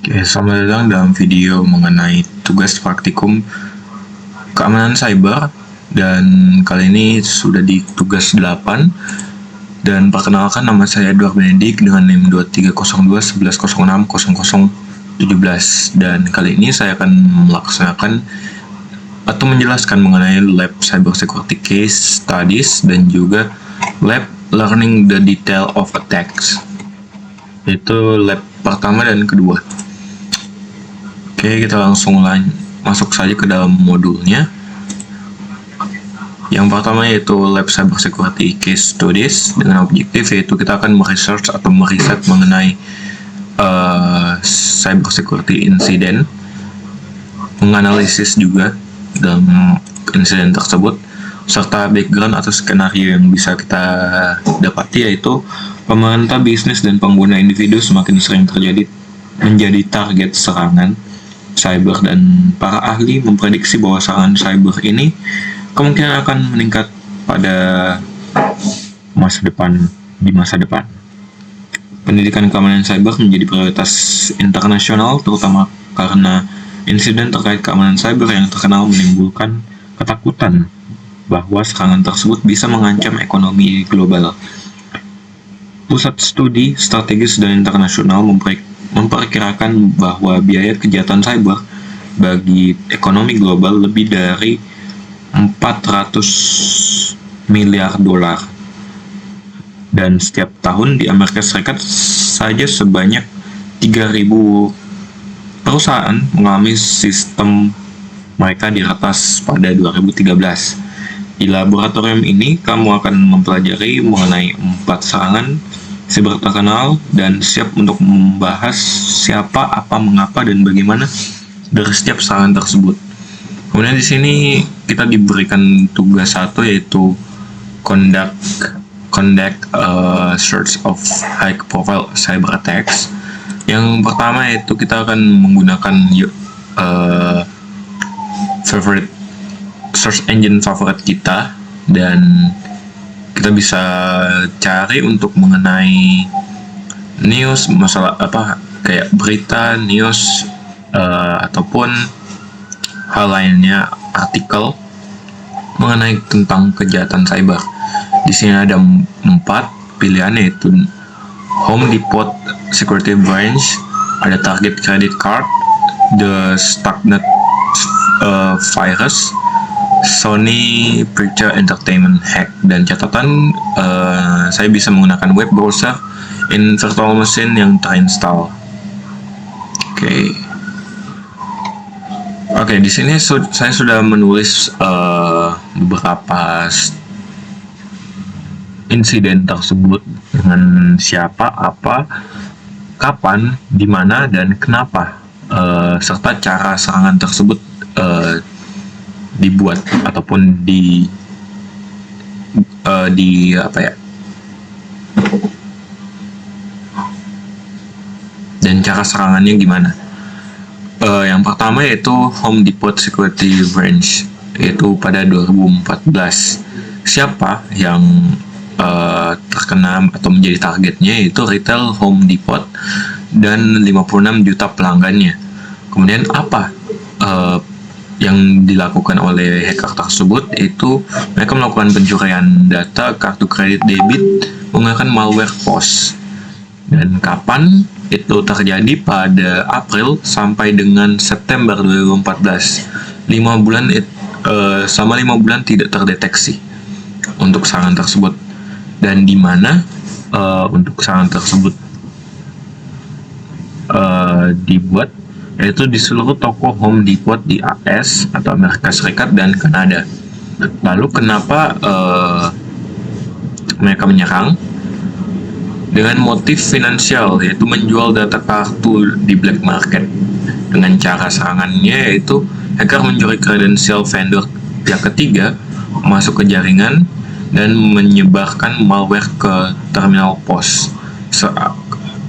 Oke, selamat datang dalam video mengenai tugas praktikum keamanan cyber, dan kali ini sudah di tugas 8. Dan perkenalkan, nama saya Edward Benedik dengan NIM 230211060017, dan kali ini saya akan melaksanakan atau menjelaskan mengenai lab cyber security case studies dan juga lab learning the detail of attacks, yaitu lab pertama dan kedua. Oke, kita langsung masuk saja ke dalam modulnya. Yang pertama yaitu Lab Cyber Security Case Studies, dengan objektif yaitu kita akan meresearch atau meriset mengenai cyber security incident, menganalisis juga dalam insiden tersebut, serta background atau skenario yang bisa kita dapati, yaitu pemerintah, bisnis, dan pengguna individu semakin sering menjadi target serangan cyber, dan para ahli memprediksi bahwa serangan cyber ini kemungkinan akan meningkat pada di masa depan. Pendidikan keamanan cyber menjadi prioritas internasional, terutama karena insiden terkait keamanan cyber yang terkenal menimbulkan ketakutan bahwa serangan tersebut bisa mengancam ekonomi global. Pusat Studi Strategis dan Internasional memperkirakan bahwa biaya kejahatan cyber bagi ekonomi global lebih dari 400 miliar dolar. Dan setiap tahun di Amerika Serikat saja sebanyak 3.000 perusahaan mengalami sistem mereka diretas pada 2013. Di laboratorium ini, kamu akan mempelajari mengenai 4 serangan cyber terkenal dan siap untuk membahas siapa, apa, mengapa, dan bagaimana dari setiap serangan tersebut. Kemudian di sini kita diberikan tugas 1, yaitu conduct search of high profile cyber attacks. Yang pertama yaitu kita akan menggunakan favorite search engine favorit kita, dan kita bisa cari untuk mengenai news, masalah kayak berita, news, ataupun hal lainnya, artikel mengenai tentang kejahatan cyber. Di sini ada 4 pilihan, yaitu Home Depot Security Branch, ada Target Credit Card, The Stuxnet Virus, Sony Picture Entertainment Hack. Dan catatan, saya bisa menggunakan web browser in virtual machine yang terinstall. Oke, di sini saya sudah menulis beberapa insiden tersebut dengan siapa, apa, kapan, di mana, dan kenapa, serta cara serangan tersebut dibuat ataupun dan cara serangannya gimana. Yang pertama yaitu Home Depot Security Branch, yaitu pada 2014. Siapa yang terkena atau menjadi targetnya, yaitu retail Home Depot dan 56 juta pelanggannya. Kemudian apa yang dilakukan oleh hacker tersebut, yaitu mereka melakukan pencurian data kartu kredit debit menggunakan malware POS. Dan kapan itu terjadi? Pada April sampai dengan September 2014. Selama 5 bulan tidak terdeteksi untuk serangan tersebut. Dan di mana untuk serangan tersebut dibuat, yaitu di seluruh toko Home Depot di AS atau Amerika Serikat dan Kanada. Lalu kenapa mereka menyerang? Dengan motif finansial, yaitu menjual data kartu di black market. Dengan cara serangannya yaitu hacker mencuri kredensial vendor pihak ketiga, masuk ke jaringan, dan menyebarkan malware ke terminal POS.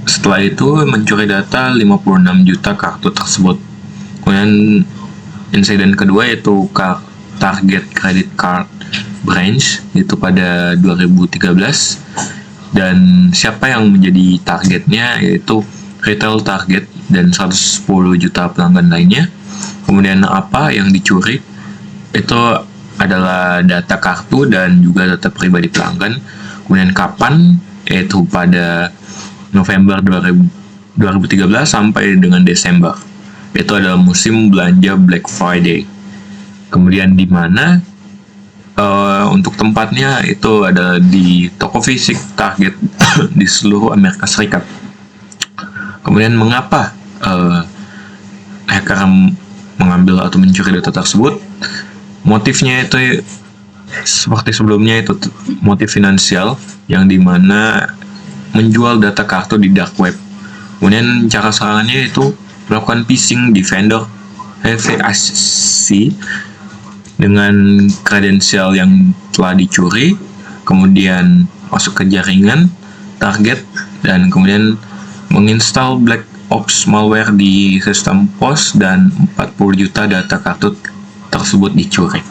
Setelah itu mencuri data 56 juta kartu tersebut. Kemudian insiden kedua yaitu Target Credit Card Branch, itu pada 2013. Dan siapa yang menjadi targetnya, yaitu retail target, dan 110 juta pelanggan lainnya. Kemudian apa yang dicuri? Itu adalah data kartu dan juga data pribadi pelanggan. Kemudian kapan? Yaitu pada November 2013 sampai dengan Desember. Itu adalah musim belanja Black Friday. Kemudian di mana? Untuk tempatnya itu ada di toko fisik Target di seluruh Amerika Serikat. Kemudian mengapa hacker mengambil atau mencuri data tersebut? Motifnya itu seperti sebelumnya, itu motif finansial yang dimana menjual data kartu di dark web. Kemudian cara serangannya itu melakukan phishing di vendor HVAC dengan kredensial yang telah dicuri, kemudian masuk ke jaringan target, dan kemudian menginstal black ops malware di sistem POS, dan 40 juta data kartu tersebut dicuri.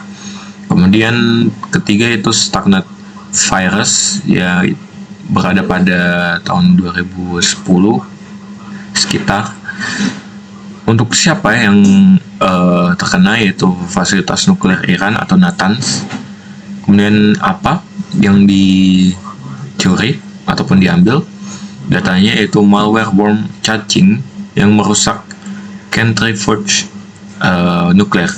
Kemudian ketiga itu Stuxnet virus, ya berada pada tahun 2010 sekitar. Untuk siapa yang terkena, yaitu fasilitas nuklir Iran atau Natanz. Kemudian apa yang dicuri ataupun diambil? Datanya yaitu malware worm caching yang merusak centrifuge nuklir.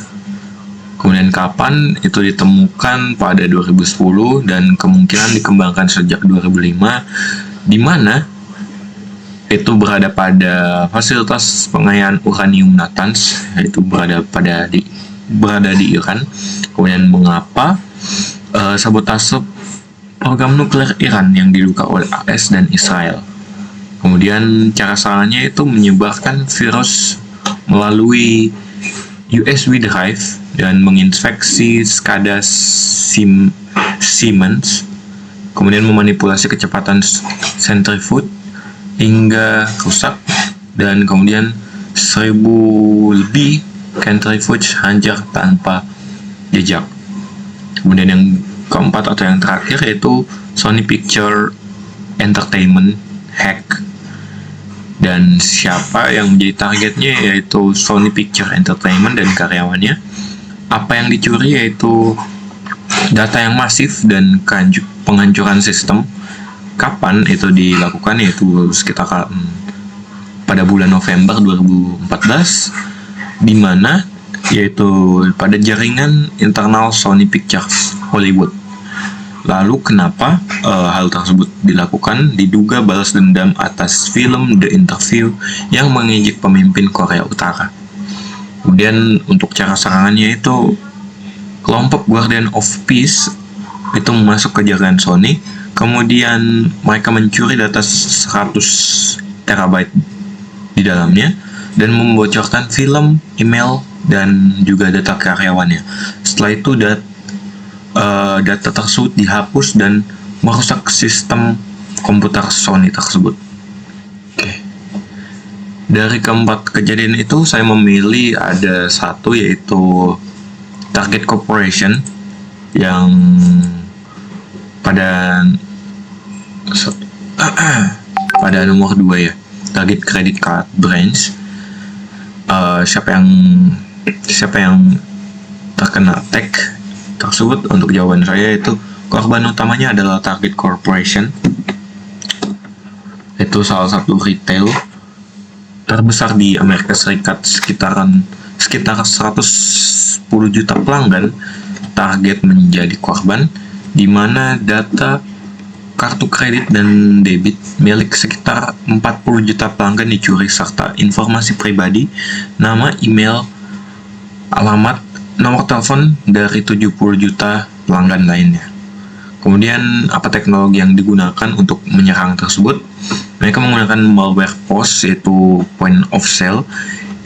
Kemudian kapan? Itu ditemukan pada 2010 dan kemungkinan dikembangkan sejak 2005, di mana itu berada pada fasilitas pengayaan uranium Natanz, yaitu berada di Iran. Kemudian mengapa? Sabotase program nuklir Iran yang diduga oleh AS dan Israel. Kemudian cara serangannya itu menyebarkan virus melalui USB drive dan menginfeksi SCADA Siemens, kemudian memanipulasi kecepatan centrifuge hingga rusak, dan kemudian 1000 lebih centrifuge hancur tanpa jejak. Kemudian yang keempat atau yang terakhir yaitu Sony Picture Entertainment hack. Dan siapa yang menjadi targetnya? Yaitu Sony Picture Entertainment dan karyawannya. Apa yang dicuri yaitu data yang masif dan penghancuran sistem. Kapan itu dilakukan? Yaitu sekitar pada bulan November 2014, di mana yaitu pada jaringan internal Sony Pictures Hollywood. Lalu kenapa hal tersebut dilakukan? Diduga balas dendam atas film The Interview yang mengejek pemimpin Korea Utara. Kemudian untuk cara serangannya itu kelompok Guardian of Peace itu masuk ke jaringan Sony, kemudian mereka mencuri data 100 terabyte di dalamnya dan membocorkan film, email, dan juga data karyawannya. Setelah itu data tersebut dihapus dan merusak sistem komputer Sony tersebut. Dari keempat kejadian itu saya memilih ada satu, yaitu Target Corporation yang pada nomor 2 ya, Target Credit Card Branch. Siapa yang terkena attack tersebut? Untuk jawaban saya itu korban utamanya adalah Target Corporation. Itu salah satu retail terbesar di Amerika Serikat, sekitar 110 juta pelanggan Target menjadi korban, di mana data kartu kredit dan debit milik sekitar 40 juta pelanggan dicuri, serta informasi pribadi, nama, email, alamat, nomor telepon dari 70 juta pelanggan lainnya. Kemudian apa teknologi yang digunakan untuk menyerang tersebut? Mereka menggunakan malware POS, yaitu point of sale,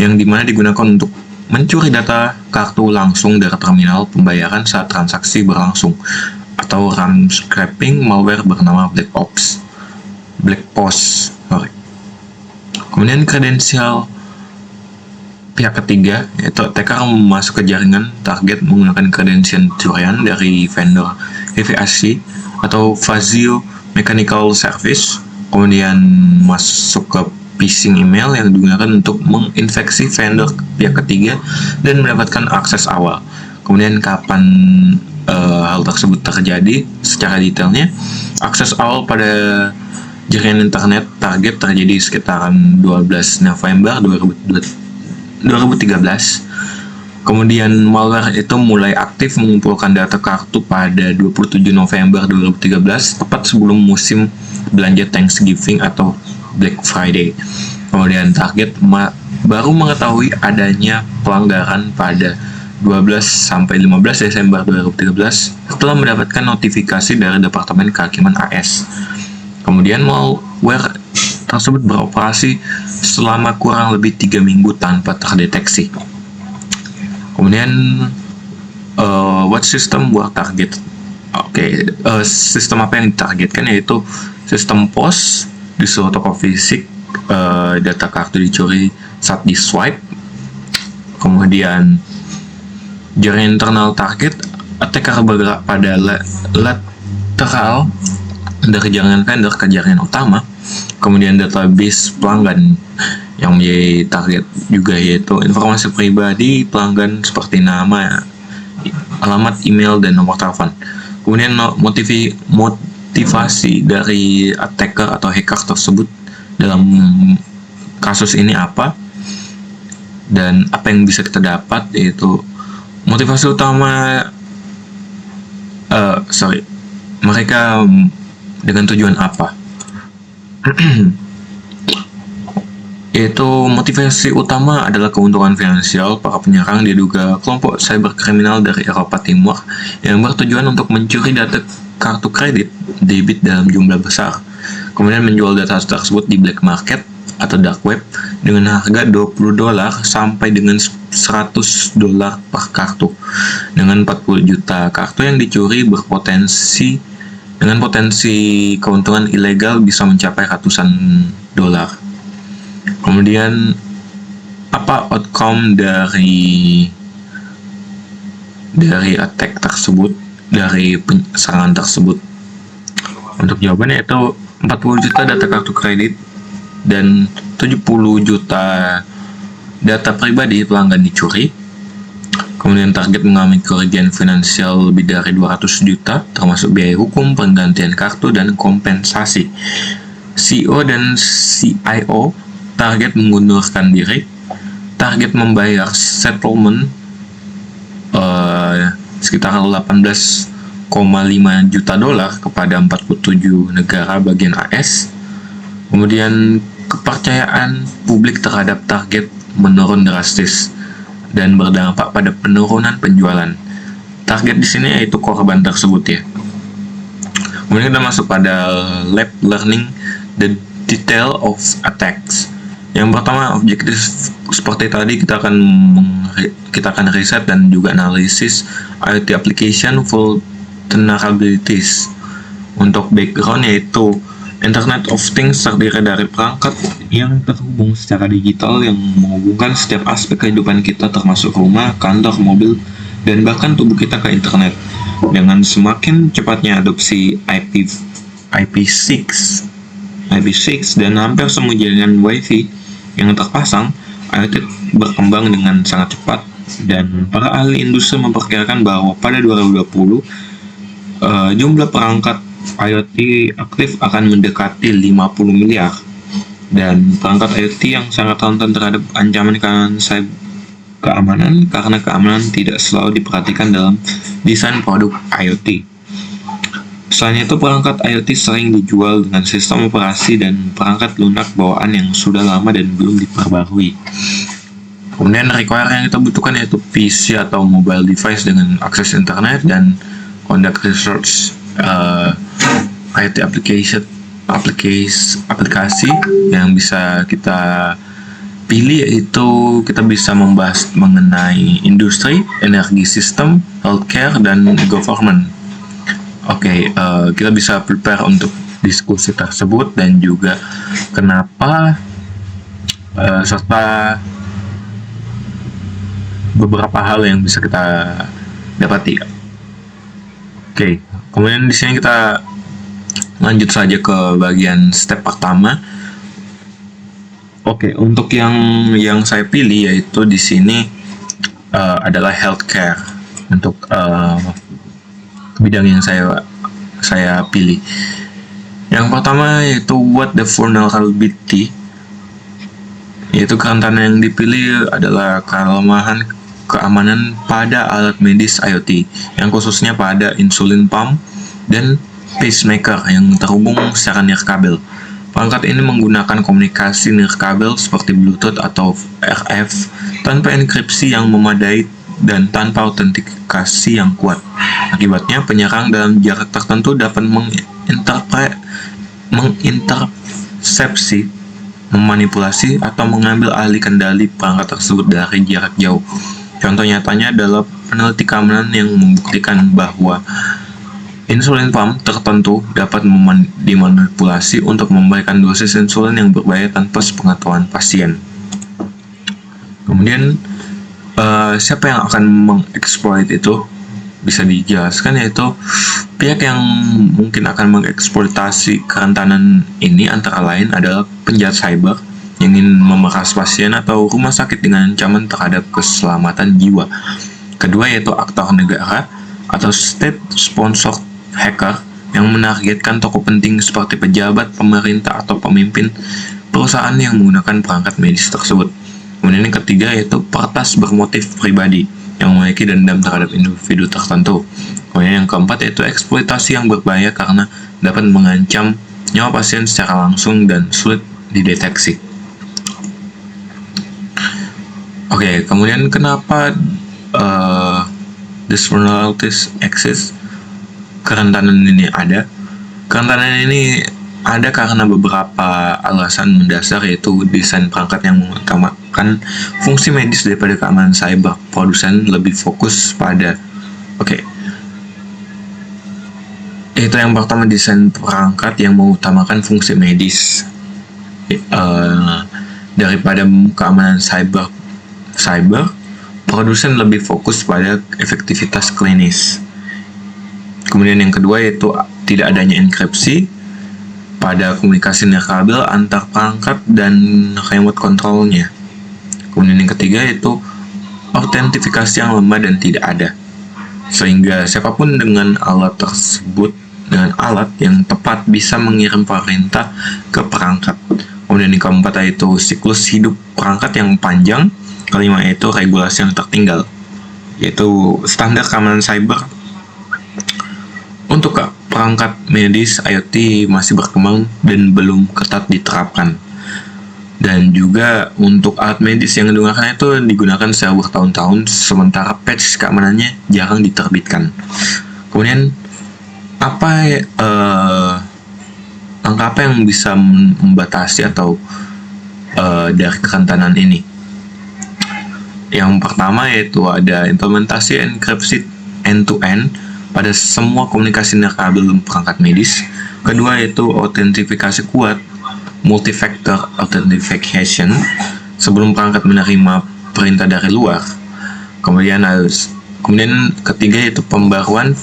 yang dimana digunakan untuk mencuri data kartu langsung dari terminal pembayaran saat transaksi berlangsung, atau RAM scraping malware bernama Black POS. Kemudian kredensial pihak ketiga, yaitu attacker masuk ke jaringan target menggunakan kredensial curian dari vendor HVAC atau Fazio Mechanical Service, kemudian masuk ke phishing email yang digunakan untuk menginfeksi vendor pihak ketiga dan mendapatkan akses awal. Kemudian kapan hal tersebut terjadi secara detailnya, akses awal pada jaringan internet target terjadi sekitaran 12 November 2013. Kemudian malware itu mulai aktif mengumpulkan data kartu pada 27 November 2013, tepat sebelum musim belanja Thanksgiving atau Black Friday. Kemudian target baru mengetahui adanya pelanggaran pada 12-15 Desember 2013 setelah mendapatkan notifikasi dari Departemen Kehakiman AS. Kemudian malware tersebut beroperasi selama kurang lebih 3 minggu tanpa terdeteksi. Kemudian what system were target? Sistem apa yang ditargetkan yaitu sistem POS di suatu toko fisik, data kartu dicuri saat di swipe. Kemudian jaringan internal target, attacker bergerak pada lateral dari jaringan vendor ke jaringan utama. Kemudian database pelanggan yang menjadi target juga yaitu informasi pribadi pelanggan seperti nama, alamat email, dan nomor telepon. Kemudian motivasi dari attacker atau hacker tersebut dalam kasus ini apa, dan apa yang bisa kita dapat yaitu motivasi utama mereka dengan tujuan apa. Yaitu motivasi utama adalah keuntungan finansial. Para penyerang diduga kelompok cyberkriminal dari Eropa Timur yang bertujuan untuk mencuri data kartu kredit debit dalam jumlah besar, kemudian menjual data tersebut di black market atau dark web dengan harga $20 sampai dengan $100 per kartu. Dengan 40 juta kartu yang dicuri dengan potensi keuntungan ilegal bisa mencapai ratusan dolar. Kemudian apa outcome dari attack tersebut, dari serangan tersebut? Untuk jawabannya itu 40 juta data kartu kredit dan 70 juta data pribadi pelanggan dicuri. Kemudian target mengalami kerugian finansial lebih dari 200 juta termasuk biaya hukum, penggantian kartu, dan kompensasi. CEO dan CIO target mengundurkan diri. Target membayar settlement sekitar 18,5 juta dolar kepada 47 negara bagian AS. Kemudian kepercayaan publik terhadap target menurun drastis dan berdampak pada penurunan penjualan. Target di sini yaitu korban tersebut ya. Kemudian kita masuk pada lab learning the detail of attacks. Yang pertama, objektif seperti tadi kita akan riset dan juga analisis IoT application vulnerabilities. Untuk background yaitu Internet of Things terdiri dari perangkat yang terhubung secara digital yang menghubungkan setiap aspek kehidupan kita termasuk rumah, kantor, mobil, dan bahkan tubuh kita ke internet. Dengan semakin cepatnya adopsi IP6 dan hampir semua jaringan Wi-Fi yang terpasang, IoT berkembang dengan sangat cepat, dan para ahli industri memperkirakan bahwa pada 2020 jumlah perangkat IoT aktif akan mendekati 50 miliar, dan perangkat IoT yang sangat rentan terhadap ancaman keamanan karena keamanan tidak selalu diperhatikan dalam desain produk IoT. Selain itu, perangkat IoT sering dijual dengan sistem operasi dan perangkat lunak bawaan yang sudah lama dan belum diperbarui. Kemudian require yang kita butuhkan yaitu PC atau mobile device dengan akses internet dan conduct research IoT aplikasi yang bisa kita pilih, yaitu kita bisa membahas mengenai industri, energi sistem, healthcare, dan government. Kita bisa prepare untuk diskusi tersebut dan juga kenapa serta beberapa hal yang bisa kita dapati. Kemudian di sini kita lanjut saja ke bagian step pertama. Oke, untuk yang saya pilih yaitu di sini adalah healthcare untuk bidang yang saya pilih. Yang pertama yaitu what the vulnerability, yaitu kerentanan yang dipilih adalah kelemahan keamanan pada alat medis IoT, yang khususnya pada insulin pump dan pacemaker yang terhubung secara nirkabel. Perangkat ini menggunakan komunikasi nirkabel seperti Bluetooth atau RF tanpa enkripsi yang memadai dan tanpa autentikasi yang kuat. Akibatnya, penyerang dalam jarak tertentu dapat mengintersepsi, memanipulasi, atau mengambil alih kendali perangkat tersebut dari jarak jauh. Contoh nyatanya adalah peneliti keamanan yang membuktikan bahwa insulin pump tertentu dapat dimanipulasi untuk memberikan dosis insulin yang berbahaya tanpa sepengetahuan pasien. Kemudian, siapa yang akan mengeksploit itu? Bisa dijelaskan, yaitu pihak yang mungkin akan mengeksploitasi kerentanan ini antara lain adalah penjahat cyber yang ingin memeras pasien atau rumah sakit dengan ancaman terhadap keselamatan jiwa. Kedua yaitu aktor negara atau state sponsor hacker yang menargetkan tokoh penting seperti pejabat, pemerintah, atau pemimpin perusahaan yang menggunakan perangkat medis tersebut. Kemudian yang ketiga yaitu peretas bermotif pribadi yang memiliki dendam terhadap individu tertentu. Kemudian yang keempat yaitu eksploitasi yang berbahaya karena dapat mengancam nyawa pasien secara langsung dan sulit dideteksi. Oke, kemudian kenapa these vulnerabilities exist? Kerentanan ini ada. Kerentanan ini ada karena beberapa alasan mendasar, yaitu desain perangkat yang mengutamakan fungsi medis daripada keamanan cyber. Produsen lebih fokus pada itu yang pertama, desain perangkat yang mengutamakan fungsi medis daripada keamanan cyber. Produsen lebih fokus pada efektivitas klinis. Kemudian yang kedua yaitu tidak adanya enkripsi pada komunikasi nirkabel antar perangkat dan remote controlnya. Kemudian yang ketiga yaitu autentifikasi yang lemah dan tidak ada, sehingga siapapun dengan alat yang tepat bisa mengirim perintah ke perangkat. Kemudian yang keempat yaitu siklus hidup perangkat yang panjang. Kelima yaitu regulasi yang tertinggal, yaitu standar keamanan cyber untuk perangkat medis IoT masih berkembang dan belum ketat diterapkan. Dan juga untuk alat medis yang digunakan itu digunakan secara bertahun-tahun, sementara patch keamanannya jarang diterbitkan. Kemudian langkah apa yang bisa membatasi atau dari kerentanan ini? Yang pertama yaitu ada implementasi enkripsi end-to-end pada semua komunikasi nirkabel perangkat medis. Kedua yaitu autentifikasi kuat, multi-factor authentication, sebelum perangkat menerima perintah dari luar. Kemudian ketiga yaitu pembaruan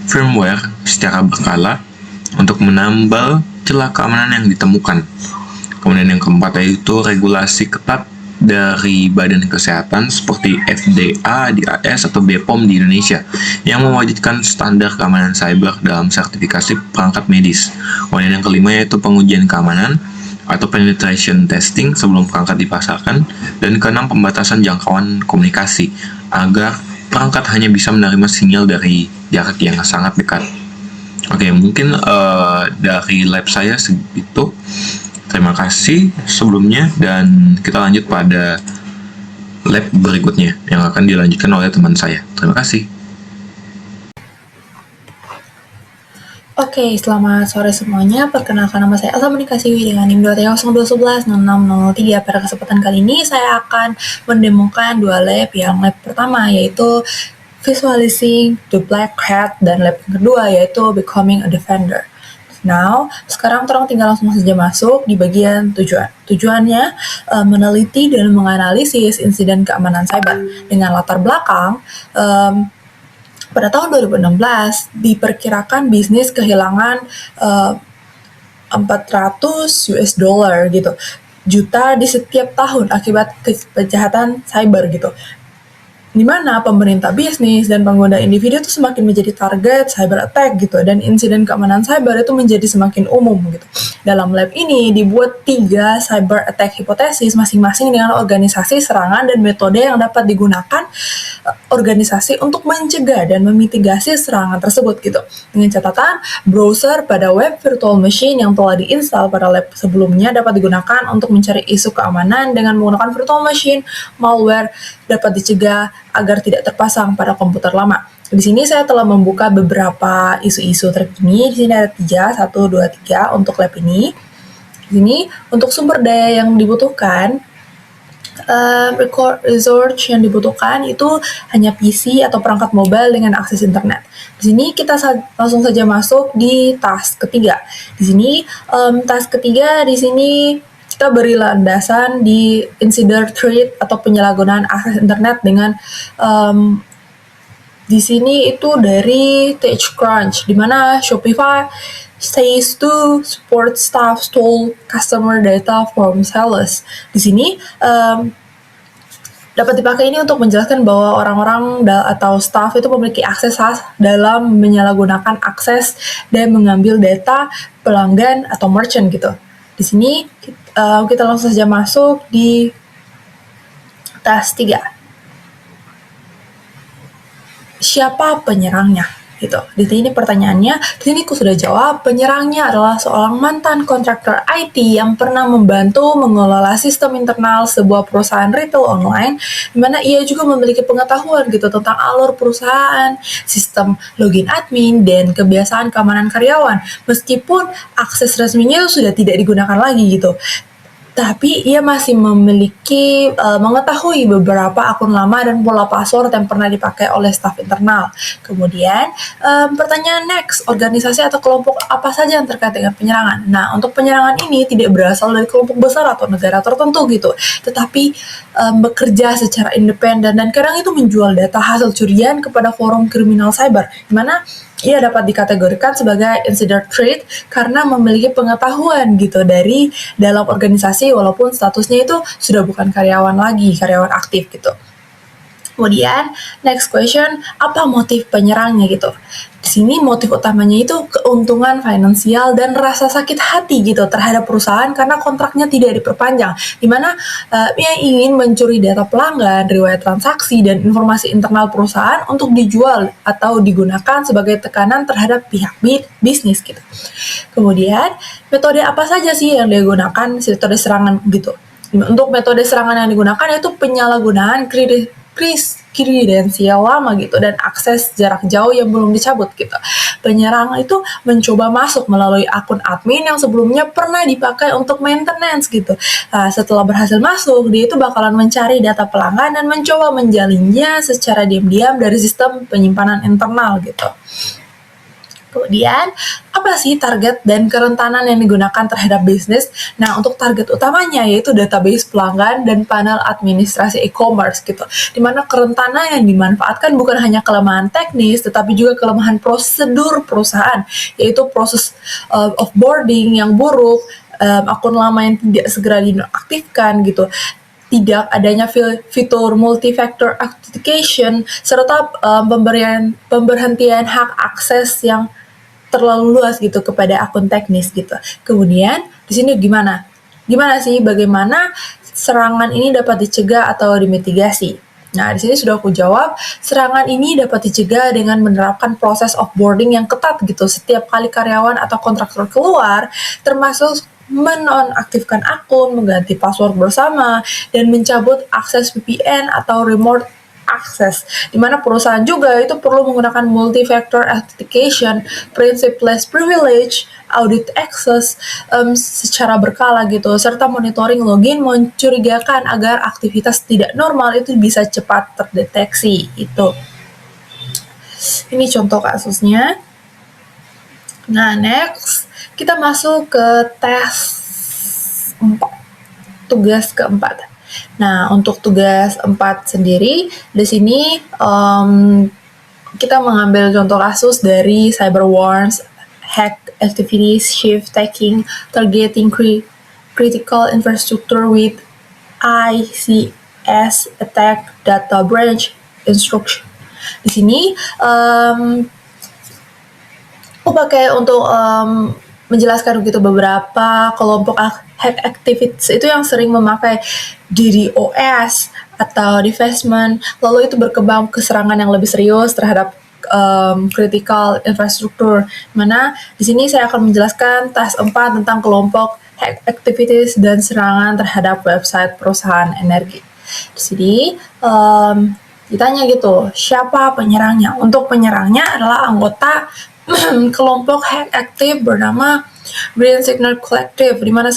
firmware secara berkala untuk menambal celah keamanan yang ditemukan. Kemudian yang keempat yaitu regulasi ketat dari Badan Kesehatan seperti FDA di AS atau BPOM di Indonesia yang mewajibkan standar keamanan cyber dalam sertifikasi perangkat medis. Kemudian yang kelima yaitu pengujian keamanan atau penetration testing sebelum perangkat dipasarkan. Dan keenam, pembatasan jangkauan komunikasi agar perangkat hanya bisa menerima sinyal dari jarak yang sangat dekat. Oke, mungkin dari lab saya segitu. Terima kasih sebelumnya, dan kita lanjut pada lab berikutnya yang akan dilanjutkan oleh teman saya. Terima kasih. Oke, selamat sore semuanya. Perkenalkan, nama saya Elsa Menikasiwi dengan NIM 0202116603. Pada kesempatan kali ini saya akan mendemokan dua lab. Yang lab pertama yaitu Visualizing the Black Hat, dan lab kedua yaitu Becoming a Defender. Now, sekarang orang tinggal langsung saja masuk di bagian tujuan. Tujuannya meneliti dan menganalisis insiden keamanan cyber dengan latar belakang pada tahun 2016 diperkirakan bisnis kehilangan $400 gitu juta di setiap tahun akibat kejahatan cyber gitu. Di mana pemerintah bisnis dan pengguna individu itu semakin menjadi target cyber attack gitu, dan insiden keamanan cyber itu menjadi semakin umum gitu. Dalam lab ini dibuat 3 cyber attack hipotesis masing-masing dengan organisasi serangan dan metode yang dapat digunakan organisasi untuk mencegah dan memitigasi serangan tersebut gitu. Dengan catatan, browser pada web virtual machine yang telah diinstal pada lab sebelumnya dapat digunakan untuk mencari isu keamanan dengan menggunakan virtual machine. Malware dapat dicegah agar tidak terpasang pada komputer lama. Di sini saya telah membuka beberapa isu-isu terkini. Di sini ada 3, 1, 2, 3 untuk lab ini. Di sini untuk sumber daya yang dibutuhkan, research yang dibutuhkan itu hanya PC atau perangkat mobile dengan akses internet. Di sini kita langsung saja masuk di task ketiga. Di sini task ketiga di sini kita beri landasan di insider threat atau penyalahgunaan akses internet dengan di sini itu dari TechCrunch, di mana Shopify says to support staff stole customer data from sellers. Di sini dapat dipakai ini untuk menjelaskan bahwa orang-orang atau staff itu memiliki akses dalam menyalahgunakan akses dan mengambil data pelanggan atau merchant gitu. Di sini kita langsung saja masuk di task 3. Siapa penyerangnya? Gitu. Di sini pertanyaannya, di sini aku sudah jawab, penyerangnya adalah seorang mantan kontraktor IT yang pernah membantu mengelola sistem internal sebuah perusahaan retail online, di mana ia juga memiliki pengetahuan gitu tentang alur perusahaan, sistem login admin, dan kebiasaan keamanan karyawan. Meskipun akses resminya sudah tidak digunakan lagi gitu, tapi ia masih memiliki mengetahui beberapa akun lama dan pola password yang pernah dipakai oleh staf internal. Kemudian pertanyaan next, organisasi atau kelompok apa saja yang terkait dengan penyerangan? Nah, untuk penyerangan ini tidak berasal dari kelompok besar atau negara tertentu gitu, tetapi bekerja secara independen dan kadang itu menjual data hasil curian kepada forum kriminal cyber, di mana ia dapat dikategorikan sebagai insider threat karena memiliki pengetahuan gitu dari dalam organisasi walaupun statusnya itu sudah bukan karyawan lagi, karyawan aktif gitu. Kemudian next question, apa motif penyerangnya gitu? Di sini motif utamanya itu keuntungan finansial dan rasa sakit hati gitu terhadap perusahaan karena kontraknya tidak diperpanjang, di mana ia ingin mencuri data pelanggan, riwayat transaksi, dan informasi internal perusahaan untuk dijual atau digunakan sebagai tekanan terhadap pihak bisnis gitu. Kemudian metode apa saja sih yang digunakan metode serangan gitu? Untuk metode serangan yang digunakan yaitu penyalahgunaan kredensial lama gitu dan akses jarak jauh yang belum dicabut gitu. Penyerang itu mencoba masuk melalui akun admin yang sebelumnya pernah dipakai untuk maintenance gitu. Nah, setelah berhasil masuk, dia itu bakalan mencari data pelanggan dan mencoba menjalinnya secara diam-diam dari sistem penyimpanan internal gitu. Kemudian, apa sih target dan kerentanan yang digunakan terhadap bisnis? Nah, untuk target utamanya yaitu database pelanggan dan panel administrasi e-commerce gitu. Di mana kerentanan yang dimanfaatkan bukan hanya kelemahan teknis, tetapi juga kelemahan prosedur perusahaan, yaitu proses offboarding yang buruk, akun lama yang tidak segera dinonaktifkan gitu, tidak adanya fitur multi-factor authentication, serta pemberhentian hak akses yang terlalu luas gitu kepada akun teknis gitu. Kemudian di sini gimana sih bagaimana serangan ini dapat dicegah atau dimitigasi? Nah, di sini sudah aku jawab, serangan ini dapat dicegah dengan menerapkan proses offboarding yang ketat gitu setiap kali karyawan atau kontraktor keluar, termasuk menonaktifkan akun, mengganti password bersama, dan mencabut akses VPN atau remote access, di mana perusahaan juga itu perlu menggunakan multi-factor authentication, privilege privilege, audit access secara berkala gitu, serta monitoring login mencurigakan agar aktivitas tidak normal itu bisa cepat terdeteksi itu. Ini contoh kasusnya. Nah, next kita masuk ke tes 4, tugas keempat. Nah, untuk tugas 4 sendiri, di sini kita mengambil contoh kasus dari cyber wars, hack activities, shift taking, targeting critical infrastructure with ICS attack data branch instruction. Di sini aku pakai untuk menjelaskan gitu beberapa kelompok hack activities itu yang sering memakai DDoS atau divestment, lalu itu berkembang ke serangan yang lebih serius terhadap critical infrastructure. Mana di sini saya akan menjelaskan task 4 tentang kelompok hack activities dan serangan terhadap website perusahaan energi. Di sini ditanya gitu, siapa penyerangnya? Untuk penyerangnya adalah anggota kelompok hack aktif bernama Green Signal Collective, di mana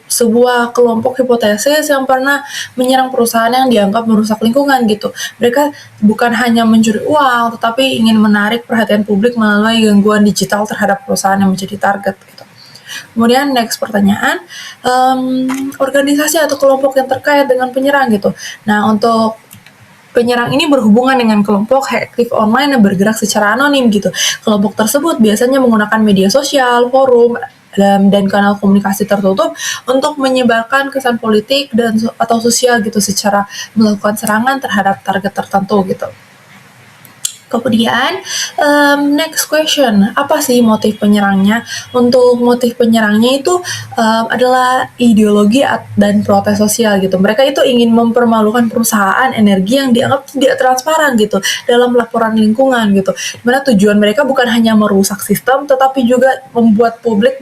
sebuah kelompok hipotesis yang pernah menyerang perusahaan yang dianggap merusak lingkungan gitu. Mereka bukan hanya mencuri uang, tetapi ingin menarik perhatian publik melalui gangguan digital terhadap perusahaan yang menjadi target gitu. Kemudian next pertanyaan, organisasi atau kelompok yang terkait dengan penyerang gitu. Nah, untuk penyerang ini berhubungan dengan kelompok hack aktif online yang bergerak secara anonim gitu. Kelompok tersebut biasanya menggunakan media sosial, forum, dan kanal komunikasi tertutup untuk menyebarkan kesan politik atau sosial gitu secara melakukan serangan terhadap target tertentu gitu. Kemudian, next question, apa sih motif penyerangnya? Untuk motif penyerangnya itu adalah ideologi dan protes sosial gitu. Mereka itu ingin mempermalukan perusahaan energi yang dianggap tidak transparan gitu dalam laporan lingkungan gitu. Dimana tujuan mereka bukan hanya merusak sistem, tetapi juga membuat publik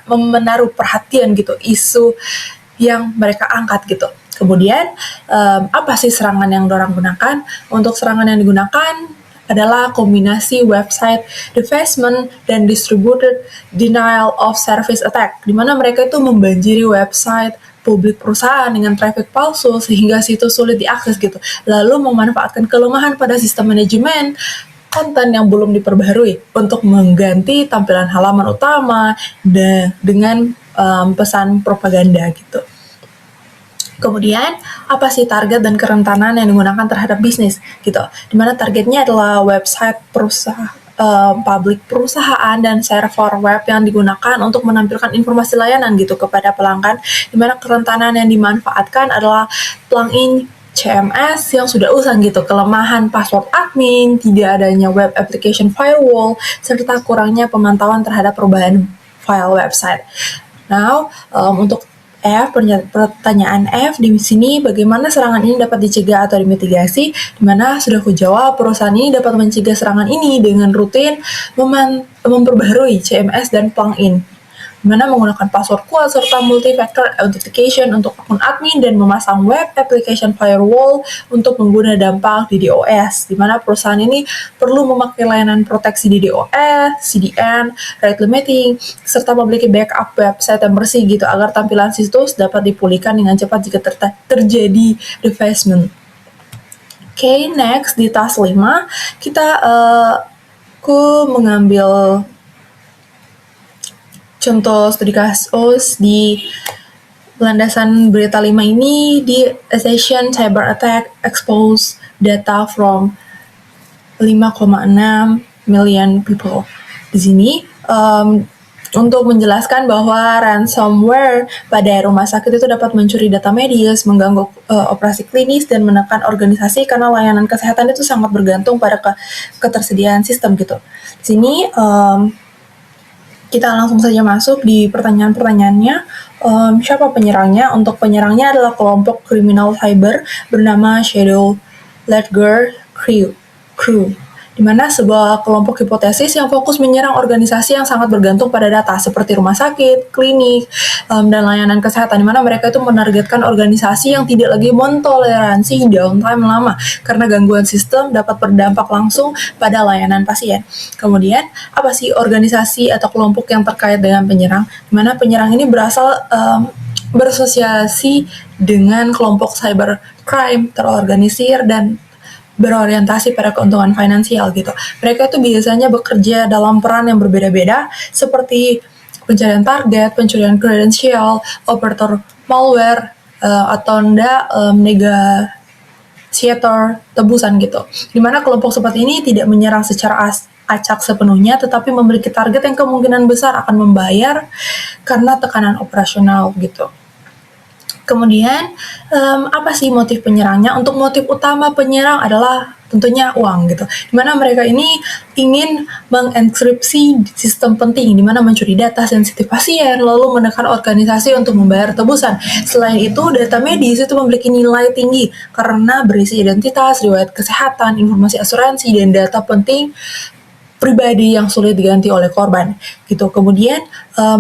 menaruh perhatian gitu isu yang mereka angkat gitu. Kemudian, apa sih serangan yang dorang gunakan? Untuk serangan yang digunakan adalah kombinasi website defacement dan distributed denial of service attack, di mana mereka itu membanjiri website publik perusahaan dengan traffic palsu sehingga situs sulit diakses gitu, lalu memanfaatkan kelemahan pada sistem manajemen konten yang belum diperbaharui untuk mengganti tampilan halaman utama dengan pesan propaganda gitu. Kemudian, apa sih target dan kerentanan yang digunakan terhadap bisnis gitu? Dimana targetnya adalah website publik perusahaan dan server web yang digunakan untuk menampilkan informasi layanan gitu kepada pelanggan. Dimana kerentanan yang dimanfaatkan adalah plugin CMS yang sudah usang gitu, kelemahan password admin, tidak adanya web application firewall, serta kurangnya pemantauan terhadap perubahan file website. Now, untuk pertanyaan F di sini, bagaimana serangan ini dapat dicegah atau dimitigasi? Di mana sudah aku jawab, perusahaan ini dapat mencegah serangan ini dengan rutin memperbaharui CMS dan plugin, di mana menggunakan password kuat serta multi-factor authentication untuk akun admin dan memasang web application firewall untuk pengguna dampak DDoS, di mana perusahaan ini perlu memakai layanan proteksi DDoS, CDN, rate limiting, serta memiliki backup website yang bersih gitu agar tampilan situs dapat dipulihkan dengan cepat jika terjadi defacement. Oke, next di task 5 kita aku mengambil contoh studi kasus di landasan berita 5 ini di Assassin Cyber Attack Expose Data from 5,6 million people. Di sini untuk menjelaskan bahwa ransomware pada rumah sakit itu dapat mencuri data medis, mengganggu operasi klinis, dan menekan organisasi karena layanan kesehatan itu sangat bergantung pada ketersediaan sistem gitu. Di sini kita langsung saja masuk di pertanyaan-pertanyaannya. Siapa penyerangnya? Untuk penyerangnya adalah kelompok kriminal cyber bernama Shadow Ledger Crew, di mana sebuah kelompok hipotesis yang fokus menyerang organisasi yang sangat bergantung pada data seperti rumah sakit, klinik, dan layanan kesehatan, di mana mereka itu menargetkan organisasi yang tidak lagi mentoleransi downtime lama karena gangguan sistem dapat berdampak langsung pada layanan pasien. Kemudian, apa sih organisasi atau kelompok yang terkait dengan penyerang? Di mana penyerang ini berasosiasi dengan kelompok cybercrime terorganisir dan berorientasi pada keuntungan finansial gitu. Mereka itu biasanya bekerja dalam peran yang berbeda-beda seperti pencarian target, pencurian kredensial, operator malware, atau negosiator tebusan gitu. Dimana kelompok seperti ini tidak menyerang secara acak sepenuhnya, tetapi memiliki target yang kemungkinan besar akan membayar karena tekanan operasional gitu. Kemudian, apa sih motif penyerangnya? Untuk motif utama penyerang adalah tentunya uang gitu. Di mana mereka ini ingin mengenkripsi sistem penting, di mana mencuri data sensitif pasien, lalu menekan organisasi untuk membayar tebusan. Selain itu, data medis itu memiliki nilai tinggi karena berisi identitas, riwayat kesehatan, informasi asuransi, dan data penting pribadi yang sulit diganti oleh korban gitu. Kemudian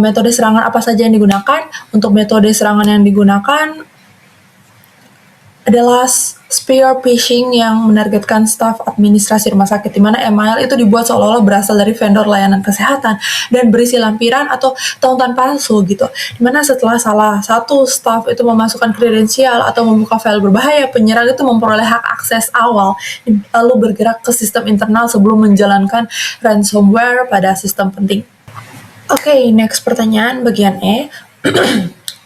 metode serangan apa saja yang digunakan? Untuk metode serangan yang digunakan adalah spear phishing yang menargetkan staf administrasi rumah sakit, di mana email itu dibuat seolah-olah berasal dari vendor layanan kesehatan dan berisi lampiran atau tautan palsu gitu. Di mana setelah salah satu staf itu memasukkan kredensial atau membuka file berbahaya, penyerang itu memperoleh hak akses awal lalu bergerak ke sistem internal sebelum menjalankan ransomware pada sistem penting. Oke, next pertanyaan bagian E.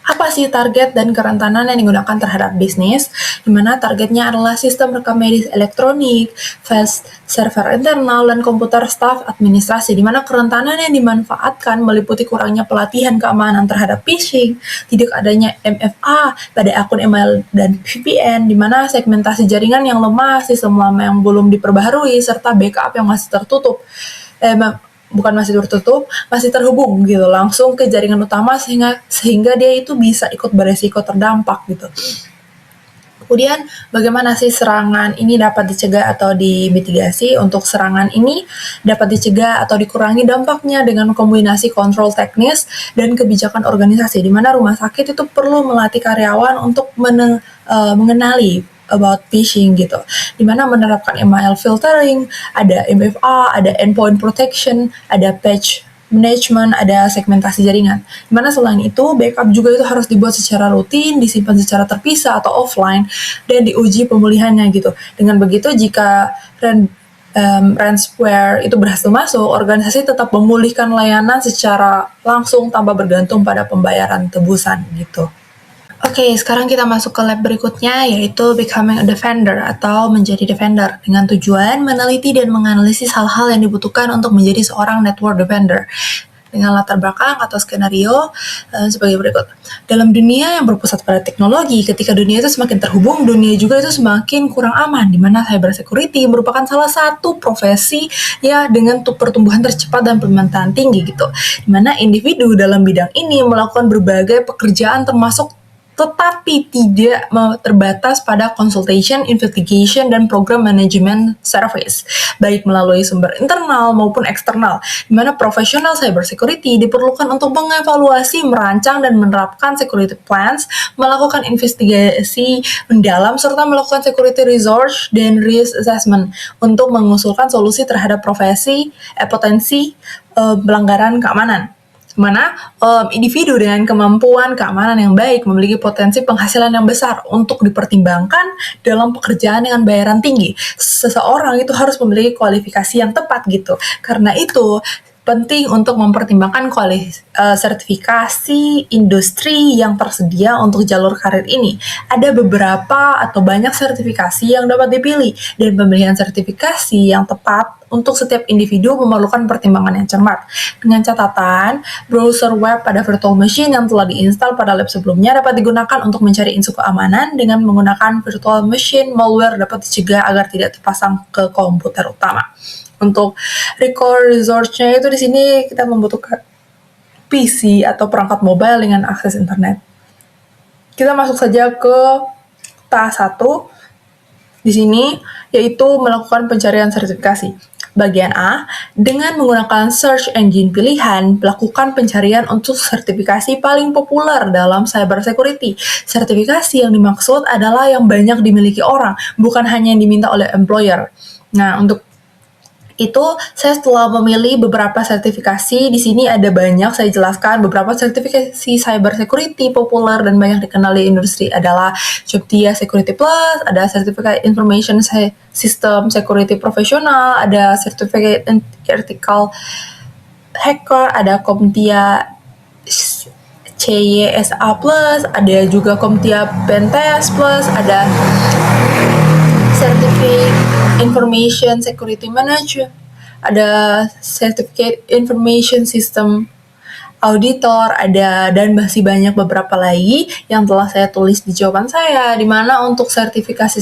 Apa sih target dan kerentanan yang digunakan terhadap bisnis? Di mana targetnya adalah sistem rekam medis elektronik, file server internal, dan komputer staf administrasi. Di mana kerentanan yang dimanfaatkan meliputi kurangnya pelatihan keamanan terhadap phishing, tidak adanya MFA pada akun email dan VPN, di mana segmentasi jaringan yang lemah, sistem lama yang belum diperbaharui, serta backup yang masih tertutup. Masih terhubung gitu langsung ke jaringan utama sehingga dia itu bisa ikut beresiko terdampak gitu. Kemudian bagaimana sih serangan ini dapat dicegah atau dimitigasi? Untuk serangan ini dapat dicegah atau dikurangi dampaknya dengan kombinasi kontrol teknis dan kebijakan organisasi, di mana rumah sakit itu perlu melatih karyawan untuk mengenali about phishing gitu, dimana menerapkan email filtering, ada MFA, ada endpoint protection, ada patch management, ada segmentasi jaringan. Dimana selain itu, backup juga itu harus dibuat secara rutin, disimpan secara terpisah atau offline, dan diuji pemulihannya gitu. Dengan begitu, jika ransomware itu berhasil masuk, organisasi tetap memulihkan layanan secara langsung tanpa bergantung pada pembayaran tebusan gitu. Oke, sekarang kita masuk ke lab berikutnya, yaitu Becoming a Defender atau menjadi defender, dengan tujuan meneliti dan menganalisis hal-hal yang dibutuhkan untuk menjadi seorang network defender. Dengan latar belakang atau skenario sebagai berikut. Dalam dunia yang berpusat pada teknologi, ketika dunia itu semakin terhubung, dunia juga itu semakin kurang aman, di mana cybersecurity merupakan salah satu profesi ya dengan pertumbuhan tercepat dan permintaan tinggi gitu. Di mana individu dalam bidang ini melakukan berbagai pekerjaan termasuk tetapi tidak terbatas pada consultation, investigation, dan program management service, baik melalui sumber internal maupun eksternal, di mana profesional cybersecurity diperlukan untuk mengevaluasi, merancang, dan menerapkan security plans, melakukan investigasi mendalam, serta melakukan security research dan risk assessment untuk mengusulkan solusi terhadap potensi pelanggaran keamanan. Mana individu dengan kemampuan keamanan yang baik memiliki potensi penghasilan yang besar untuk dipertimbangkan dalam pekerjaan dengan bayaran tinggi. Seseorang itu harus memiliki kualifikasi yang tepat gitu. Karena itu penting untuk mempertimbangkan sertifikasi industri yang tersedia untuk jalur karir ini. Ada beberapa atau banyak sertifikasi yang dapat dipilih, dan pemilihan sertifikasi yang tepat untuk setiap individu memerlukan pertimbangan yang cermat. Dengan catatan, browser web pada virtual machine yang telah diinstal pada lab sebelumnya dapat digunakan untuk mencari isu keamanan. Dengan menggunakan virtual machine, malware dapat dicegah agar tidak terpasang ke komputer utama. Untuk record resource-nya itu di sini kita membutuhkan PC atau perangkat mobile dengan akses internet. Kita masuk saja ke tahap 1 di sini, yaitu melakukan pencarian sertifikasi. Bagian A, dengan menggunakan search engine pilihan, lakukan pencarian untuk sertifikasi paling populer dalam cybersecurity. Sertifikasi yang dimaksud adalah yang banyak dimiliki orang, bukan hanya yang diminta oleh employer. Nah, untuk itu saya setelah memilih beberapa sertifikasi, di sini ada banyak saya jelaskan. Beberapa sertifikasi cybersecurity populer dan banyak dikenal di industri adalah CompTIA Security Plus, ada Certificate Information System Security Professional, ada Certificate Ethical Hacker, ada CompTIA CYSA Plus, ada juga CompTIA Pentest Plus, ada Certificate Information Security Manager, ada Certificate Information System auditor, ada dan masih banyak beberapa lagi yang telah saya tulis di jawaban saya, di mana untuk sertifikasi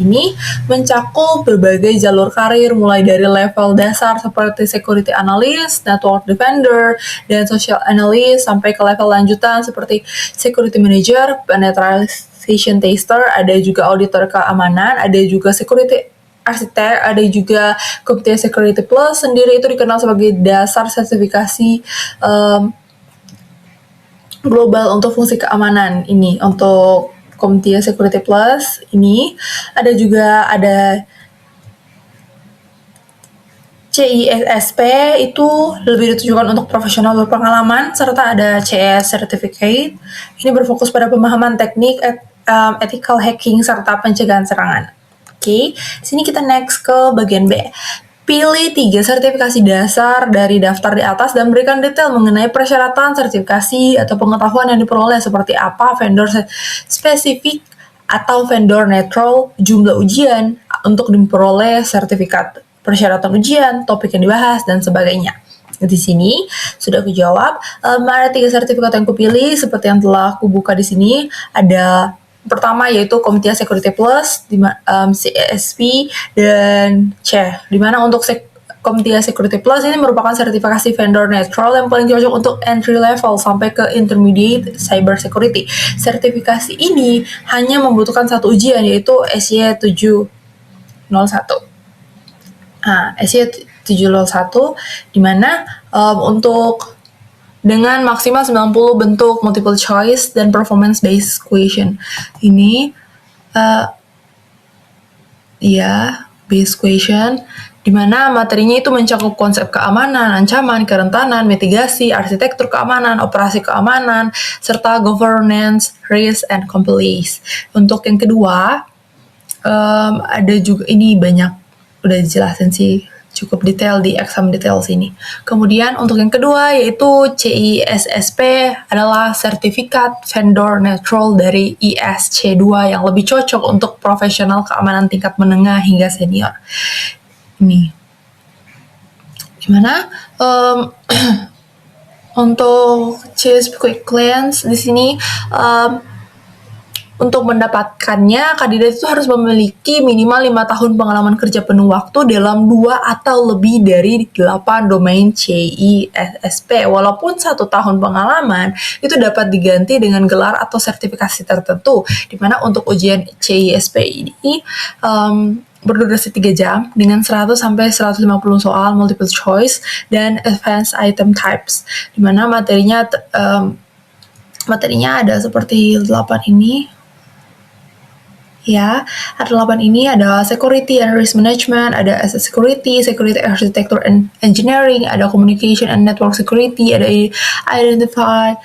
ini mencakup berbagai jalur karir mulai dari level dasar seperti security analyst, network defender, dan social analyst sampai ke level lanjutan seperti security manager, penetration tester, ada juga auditor keamanan, ada juga security arsitek, ada juga Computer Security Plus sendiri itu dikenal sebagai dasar sertifikasi global untuk fungsi keamanan ini. Untuk Computer Security Plus ini ada juga CISSP itu lebih ditujukan untuk profesional berpengalaman, serta ada CS Certificate. Ini berfokus pada pemahaman teknik, ethical hacking, serta pencegahan serangan. Oke, sini kita next ke bagian B. Pilih 3 sertifikasi dasar dari daftar di atas dan berikan detail mengenai persyaratan sertifikasi atau pengetahuan yang diperoleh seperti apa vendor spesifik atau vendor netral, jumlah ujian untuk diperoleh sertifikat, persyaratan ujian, topik yang dibahas, dan sebagainya. Di sini sudah aku jawab. Ada 3 sertifikat yang kupilih seperti yang telah aku buka di sini. Ada pertama yaitu Computer Security Plus, CSP, dan C. Dimana untuk Computer Security Plus ini merupakan sertifikasi vendor netral yang paling cocok untuk entry level sampai ke intermediate cyber security. Sertifikasi ini hanya membutuhkan satu ujian yaitu SY 701. SY 701 dimana untuk dengan maksimal 90 bentuk multiple choice dan performance based question. Ini based question di mana materinya itu mencakup konsep keamanan, ancaman, kerentanan, mitigasi, arsitektur keamanan, operasi keamanan, serta governance, risk, and compliance. Untuk yang kedua, ada juga ini banyak udah dijelasin sih, cukup detail di exam details ini. Kemudian untuk yang kedua yaitu CISSP adalah sertifikat vendor netral dari ISC2 yang lebih cocok untuk profesional keamanan tingkat menengah hingga senior. Ini gimana? Untuk CISSP Quick Glance di sini untuk mendapatkannya, kandidat itu harus memiliki minimal 5 tahun pengalaman kerja penuh waktu dalam 2 atau lebih dari 8 domain CISSP. Walaupun 1 tahun pengalaman, itu dapat diganti dengan gelar atau sertifikasi tertentu. Dimana untuk ujian CISSP ini berdurasi 3 jam dengan 100 sampai 150 soal multiple choice dan advanced item types. Dimana materinya ada seperti 8 ini. Ya, ada 8 ini, ada security and risk management, ada asset security, security architecture and engineering, ada communication and network security, ada identify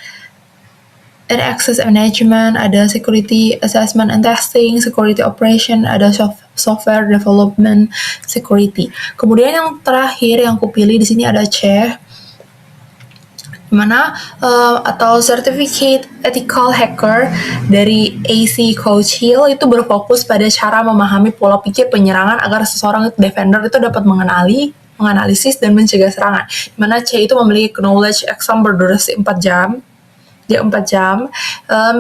and access management, ada security assessment and testing, security operation, ada software development security. Kemudian yang terakhir yang aku pilih di sini ada C, mana atau Certificate Ethical Hacker dari AC Coach Hill itu berfokus pada cara memahami pola pikir penyerangan agar seseorang defender itu dapat menganalisis dan mencegah serangan. Dimana C itu memiliki knowledge exam berdurasi 4 jam.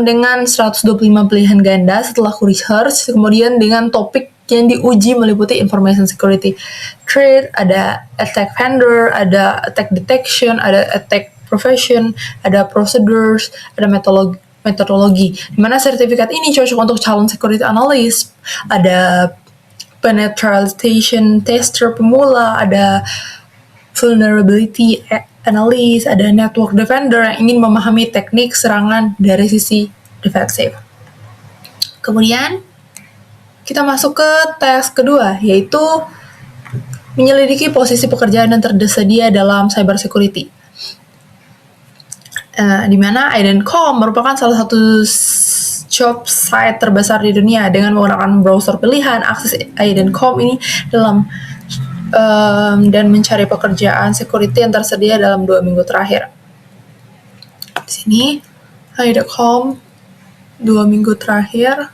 Dengan 125 pilihan ganda setelah research, kemudian dengan topik yang diuji meliputi information security threat, ada attack vendor, ada attack detection, ada attack profession, ada procedures, ada metodologi. Dimana sertifikat ini cocok untuk calon security analyst, ada penetration tester pemula, ada vulnerability analyst, ada network defender yang ingin memahami teknik serangan dari sisi defensif. Kemudian kita masuk ke tes kedua, yaitu menyelidiki posisi pekerjaan yang tersedia dalam cyber security. Di mana IDENCOM merupakan salah satu job site terbesar di dunia. Dengan menggunakan browser pilihan, akses IDENCOM ini dan mencari pekerjaan security yang tersedia dalam 2 minggu terakhir. Di sini IDENCOM 2 minggu terakhir,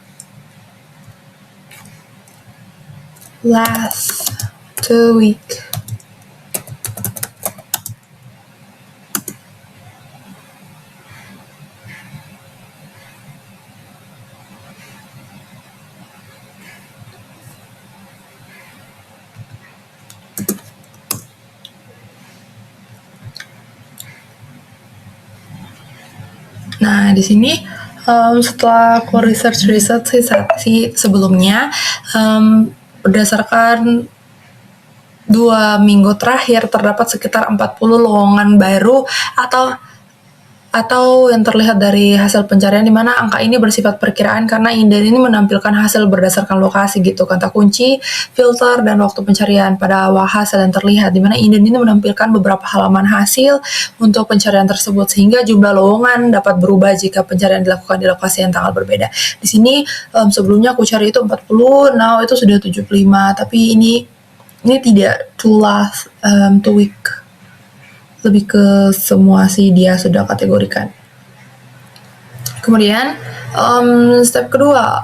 last 2 week. Nah, di sini setelah aku research sih sebelumnya, berdasarkan 2 minggu terakhir terdapat sekitar 40 lowongan baru atau yang terlihat dari hasil pencarian, di mana angka ini bersifat perkiraan karena Inden ini menampilkan hasil berdasarkan lokasi gitu, kata kunci, filter, dan waktu pencarian pada hasil yang terlihat, di mana Inden ini menampilkan beberapa halaman hasil untuk pencarian tersebut, sehingga jumlah lowongan dapat berubah jika pencarian dilakukan di lokasi yang tanggal berbeda. Di sini sebelumnya aku cari itu 40, now itu sudah 75, tapi ini tidak too weak, lebih ke semua sih dia sudah kategorikan. Kemudian step kedua,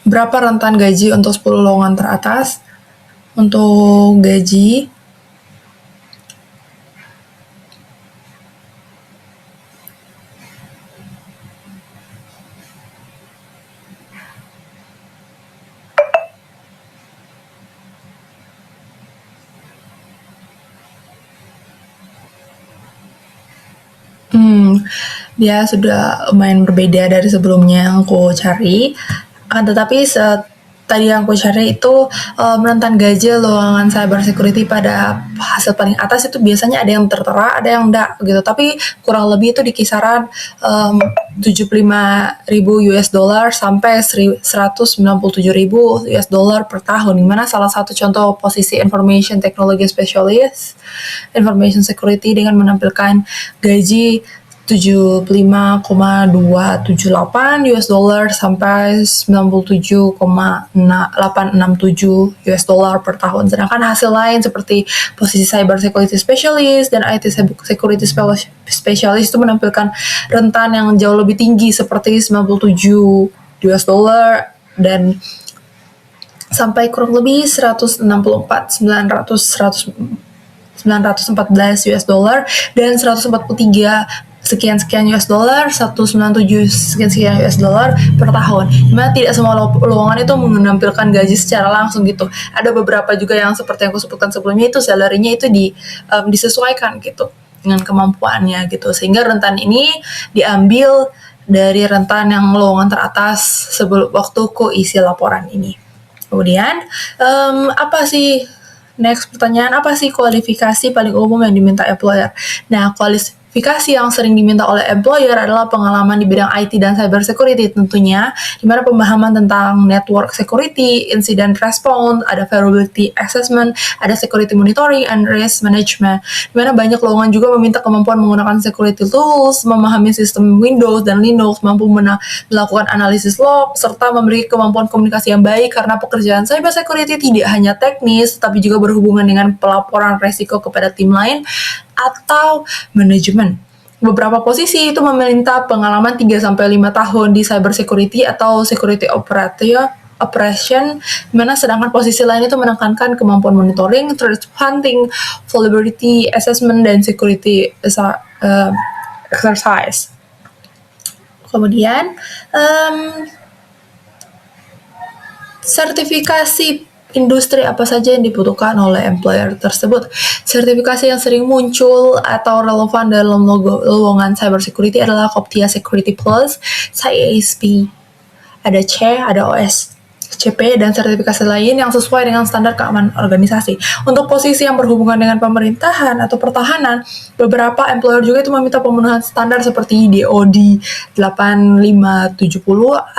berapa rentan gaji untuk 10 lowongan teratas? Untuk gaji dia sudah lumayan berbeda dari sebelumnya yang aku cari. Akan tetapi tadi yang aku cari itu rentan gaji lowongan cyber security pada hasil paling atas itu biasanya ada yang tertera, ada yang enggak gitu. Tapi kurang lebih itu di kisaran 75.000 US dollar sampai 197.000 US dollar per tahun. Dimana salah satu contoh posisi information technology specialist, information security dengan menampilkan gaji 75,278 US dollar sampai 97,867 US dollar per tahun. Sedangkan hasil lain seperti posisi cyber security specialist dan IT security specialist itu menampilkan rentan yang jauh lebih tinggi seperti 97 US dollar dan sampai kurang lebih 914 US dollar dan 143 sekian US dollar, 197 sekian US dollar per tahun. Dimana tidak semua lowongan itu menampilkan gaji secara langsung gitu. Ada beberapa juga yang seperti yang aku sebutkan sebelumnya itu salary-nya itu disesuaikan gitu dengan kemampuannya gitu. Sehingga rentan ini diambil dari rentan yang lowongan teratas sebelum waktu ku isi laporan ini. Kemudian apa sih next pertanyaan, apa sih kualifikasi paling umum yang diminta employer? Nah, kualifikasi yang sering diminta oleh employer adalah pengalaman di bidang IT dan cyber security tentunya, di mana pemahaman tentang network security, incident response, ada vulnerability assessment, ada security monitoring and risk management. Di mana banyak lowongan juga meminta kemampuan menggunakan security tools, memahami sistem Windows dan Linux, mampu melakukan analisis log, serta memiliki kemampuan komunikasi yang baik karena pekerjaan cyber security tidak hanya teknis, tapi juga berhubungan dengan pelaporan resiko kepada tim lain atau manajemen. Beberapa posisi itu meminta pengalaman 3-5 tahun di cyber security atau security operation, dimana sedangkan posisi lain itu menekankan kemampuan monitoring, threat hunting, vulnerability assessment, dan security exercise. Kemudian sertifikasi industri apa saja yang dibutuhkan oleh employer tersebut. Sertifikasi yang sering muncul atau relevan dalam lowongan cybersecurity adalah CompTIA Security Plus, CISSP, ada C, ada OSCP, dan sertifikasi lain yang sesuai dengan standar keamanan organisasi. Untuk posisi yang berhubungan dengan pemerintahan atau pertahanan, beberapa employer juga itu meminta pemenuhan standar seperti DoD 8570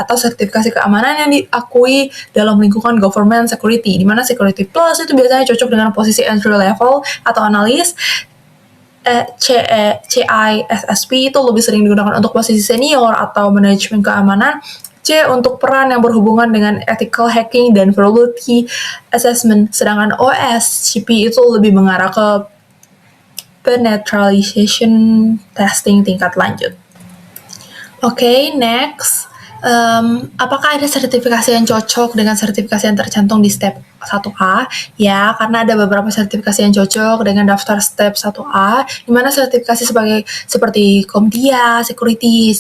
atau sertifikasi keamanan yang diakui dalam lingkungan government security, di mana Security Plus itu biasanya cocok dengan posisi entry level atau analis. CISSP itu lebih sering digunakan untuk posisi senior atau manajemen keamanan. C untuk peran yang berhubungan dengan ethical hacking dan vulnerability assessment, sedangkan OSCP itu lebih mengarah ke penetration testing tingkat lanjut. Oke, next. Apakah ada sertifikasi yang cocok dengan sertifikasi yang tercantum di step 1A? Ya, karena ada beberapa sertifikasi yang cocok dengan daftar step 1A, di mana sertifikasi seperti CompTIA, Security,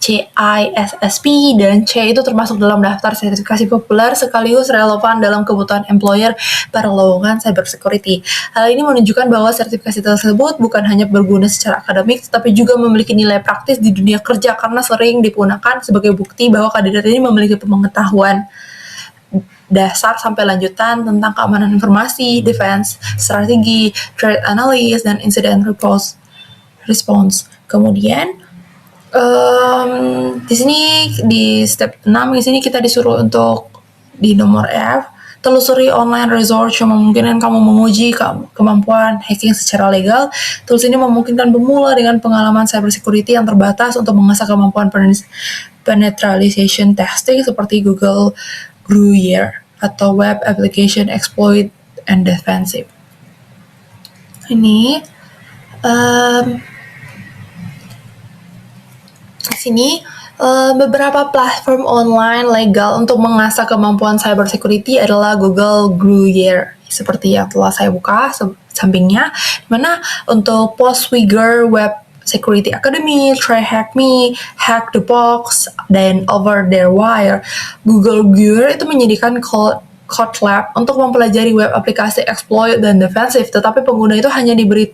CISSP, dan C itu termasuk dalam daftar sertifikasi populer sekaligus relevan dalam kebutuhan employer pada lowongan cybersecurity. Hal ini menunjukkan bahwa sertifikasi tersebut bukan hanya berguna secara akademik, tetapi juga memiliki nilai praktis di dunia kerja karena sering digunakan sebagai bukti bahwa kandidat ini memiliki pengetahuan dasar sampai lanjutan tentang keamanan informasi, defense, strategi, threat analysis, dan incident response. Kemudian di sini di step 6 di sini kita disuruh untuk di nomor F, telusuri online resource yang memungkinkan kamu menguji kemampuan hacking secara legal. Tools ini memungkinkan pemula dengan pengalaman cybersecurity yang terbatas untuk mengasah kemampuan penetration testing seperti Google Gruyere atau Web Application Exploit and Defensive. Ini di sini beberapa platform online legal untuk mengasah kemampuan cybersecurity adalah Google Gruyere seperti yang telah saya buka sampingnya, dimana untuk Postwigger Web Security Academy, Try Hack Me, Hack the Box, dan Over the Wire. Google Gruyere itu menyediakan code lab untuk mempelajari web aplikasi exploit dan defensif, tetapi pengguna itu hanya diberi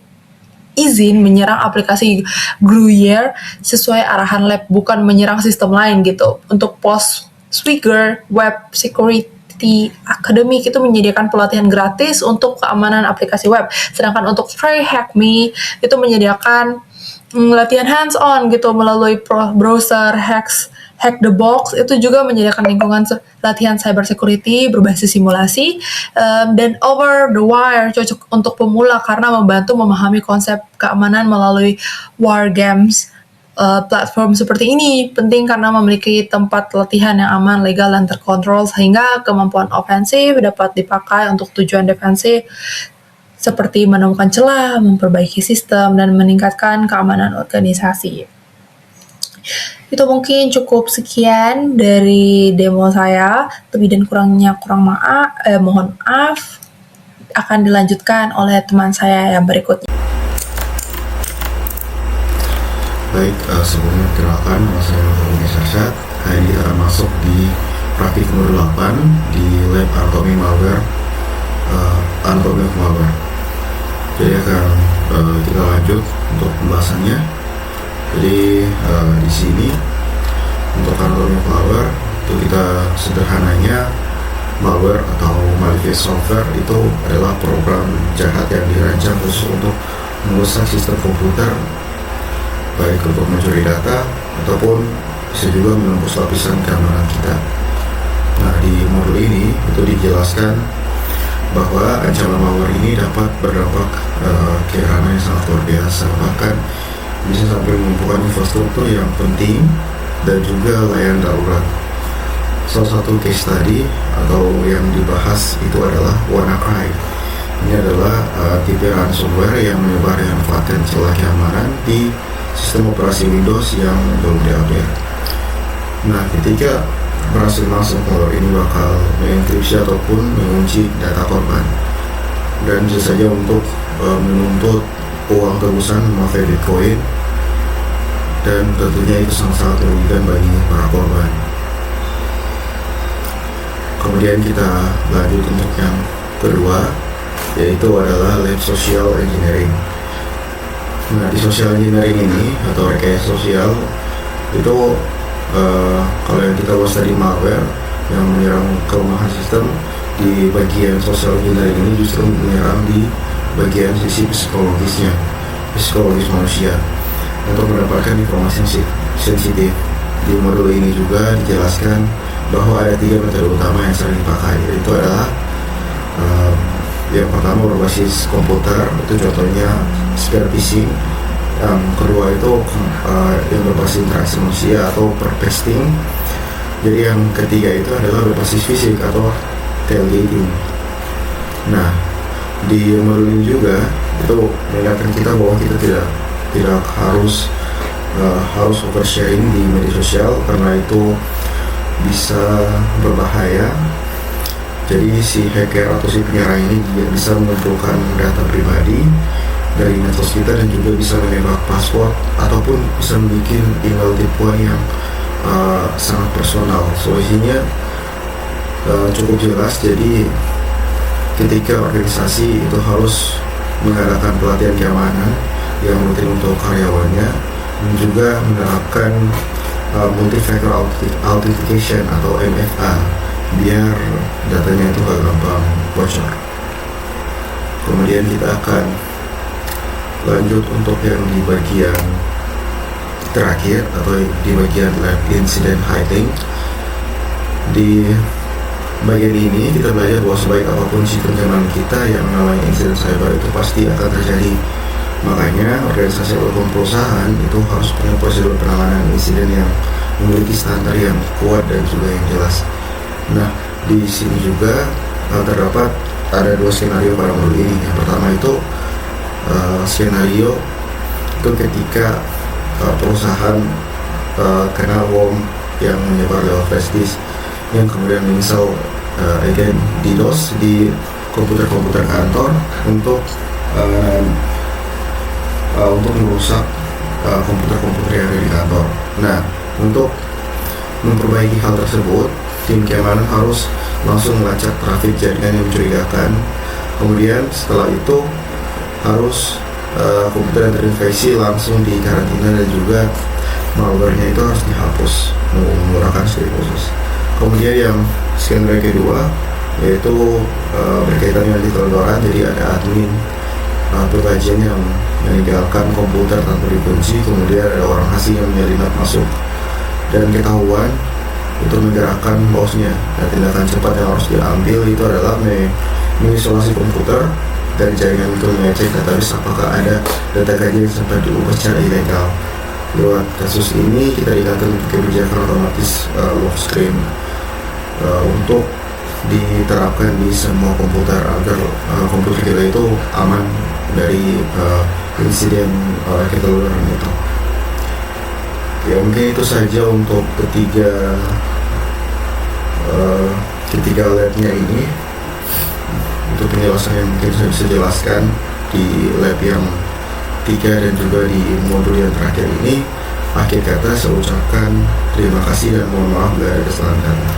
izin menyerang aplikasi Gruyere sesuai arahan lab, bukan menyerang sistem lain gitu. Untuk Postwigger Web Security Academy itu menyediakan pelatihan gratis untuk keamanan aplikasi web, sedangkan untuk Try Hack Me itu menyediakan latihan hands-on gitu melalui browser. Hack the Box itu juga menyediakan lingkungan latihan cybersecurity berbasis simulasi, dan Over the Wire cocok untuk pemula karena membantu memahami konsep keamanan melalui war games. Platform seperti ini penting karena memiliki tempat latihan yang aman, legal, dan terkontrol sehingga kemampuan ofensif dapat dipakai untuk tujuan defensif seperti menemukan celah, memperbaiki sistem, dan meningkatkan keamanan organisasi. Itu mungkin cukup sekian dari demo saya. Lebih dan kurangnya mohon maaf. Akan dilanjutkan oleh teman saya yang berikutnya. Baik, sebelumnya perkenalkan, nama saya Rudi Syarsyad. Hari ini kita akan masuk di praktik nomor 8 di lab Anatomy Malware, Anatomy of Malware. Jadi akan kita lanjut untuk pembahasannya. Jadi di sini untuk Anatomy of Malware itu kita sederhananya malware atau malicious software itu adalah program jahat yang dirancang khusus untuk merusak sistem komputer, baik untuk mencuri data ataupun bisa juga menembus lapisan keamanan kita. Nah, di modul ini itu dijelaskan bahwa ancaman malware ini dapat berdampak ke ranah yang sangat luar biasa, bahkan bisa sampai melumpuhkan infrastruktur yang penting dan juga layanan darurat. Salah satu case study atau yang dibahas itu adalah WannaCry. Ini adalah tipe ransomware yang menyebar dengan memanfaatkan celah keamanan di sistem operasi Windows yang belum diupdate. Nah, ketika berhasil masuk, malware ini bakal mengenkripsi ataupun mengunci data korban, dan bisa saja untuk menuntut uang tebusan memakai Bitcoin, dan tentunya itu sangat-sangat merugikan bagi para korban. Kemudian kita lanjut untuk yang kedua, yaitu adalah lab social engineering. Nah, di social engineering ini atau rekayasa sosial itu kalau yang kita bahas tadi malware yang menyerang kelemahan sistem, di bagian social engineering ini justru menyerang di bagian sisi psikologis manusia untuk mendapatkan informasi yang sensitif. Di modul ini juga dijelaskan bahwa ada 3 metode utama yang sering dipakai, yaitu adalah yang pertama berbasis komputer, itu contohnya spear phishing. Yang kedua itu yang berbasis interaksi manusia atau perpesting. Jadi yang ketiga itu adalah berbasis fisik atau tailgating. Nah, di modul ini juga itu mengingatkan kita bahwa kita tidak harus oversharing di media sosial karena itu bisa berbahaya. Jadi si hacker atau si penyerang ini bisa mengumpulkan data pribadi dari medsos kita dan juga bisa menembak password ataupun bisa membuat email tipuan yang sangat personal. Solusinya cukup jelas. Jadi ketika organisasi itu harus mengadakan pelatihan keamanan yang rutin untuk karyawannya dan juga menerapkan multi-factor authentication atau MFA biar datanya itu gak gampang bocor. Kemudian kita akan lanjut untuk yang di bagian terakhir atau di bagian lab incident hiding. Di bagian ini kita belajar bahwa sebaik apapun sistem keamanan kita, yang namanya insiden cyber itu pasti akan terjadi. Makanya organisasi ataupun perusahaan itu harus punya prosedur penanganan insiden yang memiliki standar yang kuat dan juga yang jelas. Nah, di sini juga terdapat ada dua skenario pada modul ini. Yang pertama itu skenario itu ketika perusahaan kena worm yang menyebar lewat flash disk yang kemudian install again DDoS di komputer-komputer kantor untuk merusak komputer-komputer yang ada di kantor. Nah, untuk memperbaiki hal tersebut, tim keamanan harus langsung melacak trafik jaringan yang mencurigakan. Kemudian setelah itu harus komputer yang terinfeksi langsung dikarantina dan juga malware-nya itu harus dihapus menggunakan script khusus. Kemudian yang skenario kedua yaitu berkaitan dengan keteledoran. Jadi ada admin privacy yang meninggalkan komputer tanpa dikunci, kemudian ada orang asing yang menyelinap masuk dan ketahuan untuk menggerakkan mouse-nya. Dan tindakan cepat yang harus diambil itu adalah mengisolasi komputer dari jaringan itu, mengecek database apakah ada data gaji yang sempat diubah secara ilegal. Lewat kasus ini kita ingatkan kebijakan otomatis lock screen untuk diterapkan di semua komputer agar komputer kita itu aman dari insiden keteledoran itu. Ya, mungkin itu saja untuk ketiga labnya ini. Untuk penjelasan yang mungkin saya bisa jelaskan di lab yang 3 dan juga di modul yang terakhir ini. Akhir kata saya ucapkan terima kasih dan mohon maaf bila ada kesalahan kata.